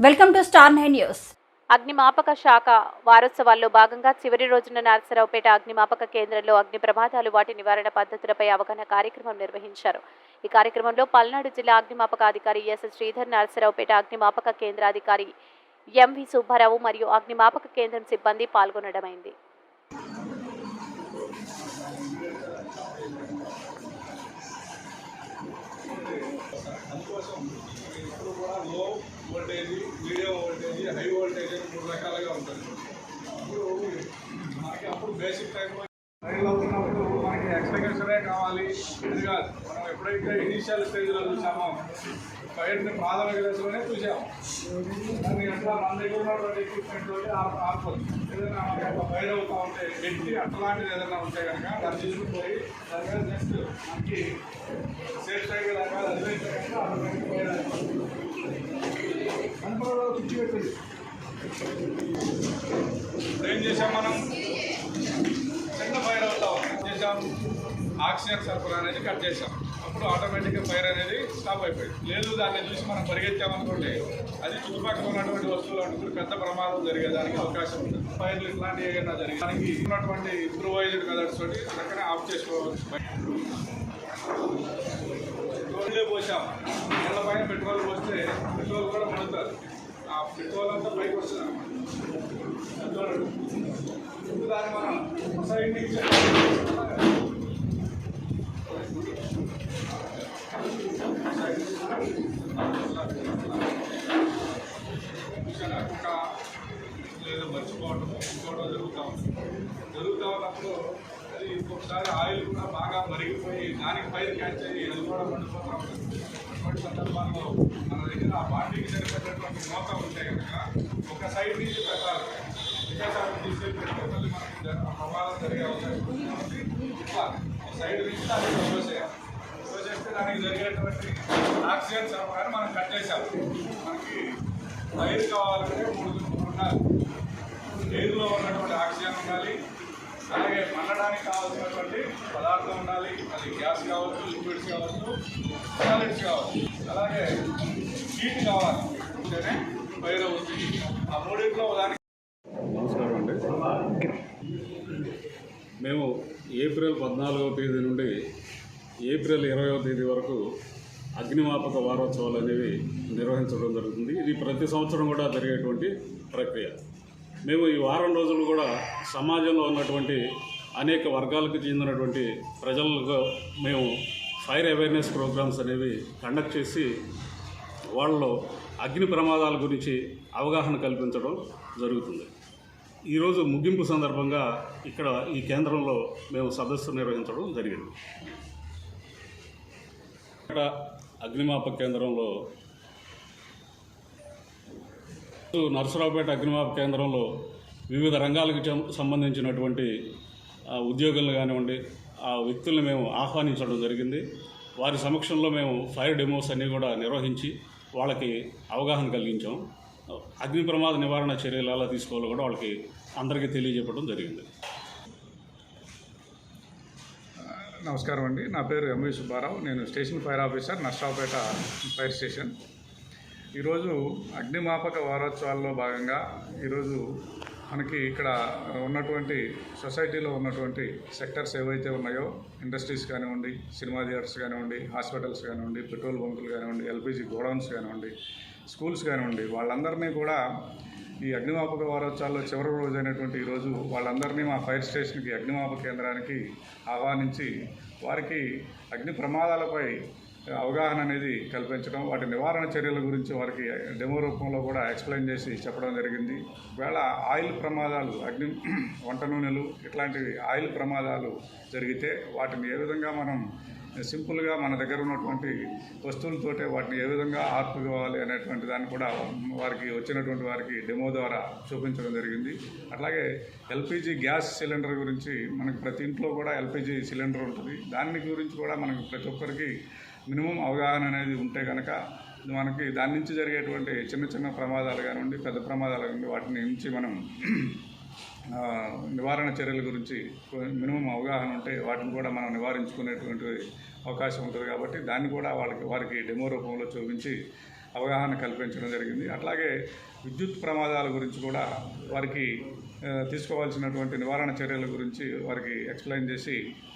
Welcome to star 9 news. అగ్నిమాపక శాఖ వారోత్సవాల్లో భాగంగా చివరి రోజున నరసరావుపేట అగ్నిమాపక కేంద్రంలో అగ్ని ప్రమాదాలు వాటి నివారణ పద్ధతులపై అవగాహన కార్యక్రమం నిర్వహించారు. ఈ కార్యక్రమంలో పల్నాడు జిల్లా అగ్నిమాపక అధికారి ఎస్ శ్రీధర్, నరసరావుపేట అగ్నిమాపక కేంద్ర అధికారి ఎంవి సుబ్బారావు మరియు అగ్నిమాపక కేంద్రం సిబ్బంది పాల్గొనడమైంది. మీడియం వోల్టేజ్, హై వోల్టేజ్ అని 3 రకాలుగా ఉంటుంది. అప్పుడు బేసిక్ టైంలో ఫైర్లు అవుతున్నప్పుడు మనకి ఎక్స్ప్లెనేషనే కావాలి ఇది కాదు. మనం ఎప్పుడైతే ఇనీషియల్ స్టేజ్లో చూసామో ఫైర్ని ప్రాథమిక దశలోనే చూసాము. దాన్ని అట్లా మన దగ్గర ఉన్నటువంటి ఎక్విప్మెంట్ ఆడుతుంది. ఏదైనా మనకి ఫైర్ అవుతూ ఉంటే గట్టి అట్లాంటిది ఏదైనా ఉంటే కనుక దాన్ని తీసుకుపోయి దాని మీద జస్ట్ మనకి సేఫ్ సైడ్ దాకా అదివైతే కనుక అటువంటి ఫైర్ ఏం చేసాం మనం? చిన్న ఫైర్ అవుతాం చేసాం, ఆక్సిజన్ సరఫరా అనేది కట్ చేసాం. అప్పుడు ఆటోమేటిక్గా ఫైర్ అనేది స్టాప్ అయిపోయింది. లేదు దాన్ని చూసి మనం పరిగెత్తామనుకోండి, అది చుట్టుపక్కల ఉన్నటువంటి వస్తువులు అనుకుని పెద్ద ప్రమాదం జరిగేదానికి అవకాశం ఉంటుంది. ఫైర్లు ఇట్లాంటివి ఏదైనా జరిగి దానికి ఉన్నటువంటి ఇంప్రూవైజ్డ్ మెథడ్స్ తోటి చక్కగా ఆఫ్ చేసుకోవచ్చు. పెట్రోల్ పోసాం, నీళ్ళ పైన పెట్రోల్ పోస్తే పెట్రోల్ కూడా మండుతుంది. ఆ పెట్రోల్ అంతా పైకి వస్తుంది అన్నమాట. దాన్ని మనం సైడ్ నుంచి లేదా మర్చిపోవడం ఇంకోవడం జరుగుతూ ఉన్నప్పుడు అది ఇంకొకసారి ఆయిల్ కూడా బాగా మరిగిపోయి దానికి ఫైర్ క్యాచ్ అయ్యి అది కూడా మండిపోతూ ఉంటుంది. అటువంటి సందర్భాల్లో మన దగ్గర ఆ బాడీకి సరిపడేటువంటి మోత ఉంటే కనుక ఒక సైడ్ నుంచి పెట్టాలి. విదేశాలకు తీసుకెళ్ళి మళ్ళీ మనకి ప్రమాదం జరిగే అవకాశం ఉంది. కాబట్టి ఇట్లా సైడ్ నుంచి దానికి తోసేస్తే దానికి జరిగేటువంటి ఆక్సిజన్ సరఫరాని మనం కట్ చేసాం. మనకి ఫైర్ కావాలంటే 3 ఉండాలి. ఎయిర్లో ఉన్నటువంటి ఆక్సిజన్ ఉండాలి, అలాగే మండడానికి కావాల్సినటువంటి పదార్థం ఉండాలి. అది గ్యాస్ కావచ్చు, లిక్విడ్స్ కావచ్చు, సాలిడ్స్ కావచ్చు, అలాగే హీట్ కావాలి. ఉంటేనే ఫైర్ అవుతుంది. ఆ మూడింట్లో దానికి. నమస్కారం అండి. మేము ఏప్రిల్ 14వ తేదీ నుండి ఏప్రిల్ 20వ తేదీ వరకు అగ్నిమాపక వారోత్సవాలు అనేవి నిర్వహించడం జరుగుతుంది. ఇది ప్రతి సంవత్సరం కూడా జరిగేటువంటి ప్రక్రియ. మేము ఈ వారం రోజులు కూడా సమాజంలో ఉన్నటువంటి అనేక వర్గాలకు చెందినటువంటి ప్రజలకు మేము ఫైర్ అవేర్నెస్ ప్రోగ్రామ్స్ అనేవి కండక్ట్ చేసి వాళ్ళలో అగ్ని ప్రమాదాల గురించి అవగాహన కల్పించడం జరుగుతుంది. ఈరోజు ముగింపు సందర్భంగా ఇక్కడ ఈ కేంద్రంలో మేము సదస్సు నిర్వహించడం జరిగింది. ఇక్కడ అగ్నిమాపక కేంద్రంలో నరసరావుపేట అగ్నిమాపక కేంద్రంలో వివిధ రంగాలకు సంబంధించినటువంటి ఉద్యోగులను కానివ్వండి, ఆ వ్యక్తులను మేము ఆహ్వానించడం జరిగింది. వారి సమక్షంలో మేము ఫైర్ డెమోస్ అన్నీ కూడా నిర్వహించి వాళ్ళకి అవగాహన కలిగించాం. అగ్ని ప్రమాద నివారణ చర్యలు ఎలా తీసుకోవాలో కూడా వాళ్ళకి అందరికీ తెలియజెప్పడం జరిగింది. నమస్కారం అండి, నా పేరు ఎంవి సుబ్బారావు. నేను station fire officer, Narasaraopet fire station. ఈరోజు అగ్నిమాపక వారోత్సవాల్లో భాగంగా ఈరోజు మనకి ఇక్కడ ఉన్నటువంటి సొసైటీలో ఉన్నటువంటి సెక్టర్స్ ఏవైతే ఉన్నాయో, ఇండస్ట్రీస్ కానివ్వండి, సినిమా థియేటర్స్ కానివ్వండి, హాస్పిటల్స్ కానివ్వండి, పెట్రోల్ బంకులు కానివ్వండి, ఎల్పిజి గోడౌన్స్ కానివ్వండి, స్కూల్స్ కానివ్వండి, వాళ్ళందరినీ కూడా ఈ అగ్నిమాపక వారోత్సవాల్లో చివరి రోజు అయినటువంటి ఈరోజు వాళ్ళందరినీ మా ఫైర్ స్టేషన్కి, అగ్నిమాపక కేంద్రానికి ఆహ్వానించి వారికి అగ్ని ప్రమాదాలపై అవగాహన అనేది కల్పించడం, వాటి నివారణ చర్యల గురించి వారికి డెమో రూపంలో కూడా ఎక్స్ప్లెయిన్ చేసి చెప్పడం జరిగింది. ఒకవేళ ఆయిల్ ప్రమాదాలు, వంట నూనెలు ఇట్లాంటివి ఆయిల్ ప్రమాదాలు జరిగితే వాటిని ఏ విధంగా మనం సింపుల్గా మన దగ్గర ఉన్నటువంటి వస్తువులతోటే వాటిని ఏ విధంగా ఆర్పుకోవాలి అనేటువంటి దాన్ని కూడా వారికి వచ్చినటువంటి వారికి డెమో ద్వారా చూపించడం జరిగింది. అట్లాగే ఎల్పిజి గ్యాస్ సిలిండర్ గురించి మనకి ప్రతి ఇంట్లో కూడా ఎల్పిజి సిలిండర్ ఉంటుంది. దాని గురించి కూడా మనకు ప్రతి ఒక్కరికి మినిమం అవగాహన అనేది ఉంటే కనుక మనకి దాని నుంచి జరిగేటువంటి చిన్న చిన్న ప్రమాదాలు కానివ్వండి, పెద్ద ప్రమాదాలు కానివ్వండి, వాటిని నుంచి మనం నివారణ చర్యల గురించి మినిమం అవగాహన ఉంటే వాటిని కూడా మనం నివారించుకునేటువంటి అవకాశం ఉంటుంది కాబట్టి దాన్ని కూడా వారికి డెమో రూపంలో చూపించి అవగాహన కల్పించడం జరిగింది. అట్లాగే విద్యుత్ ప్రమాదాల గురించి కూడా వారికి తీసుకోవాల్సినటువంటి నివారణ చర్యల గురించి వారికి ఎక్స్ప్లెయిన్ చేసి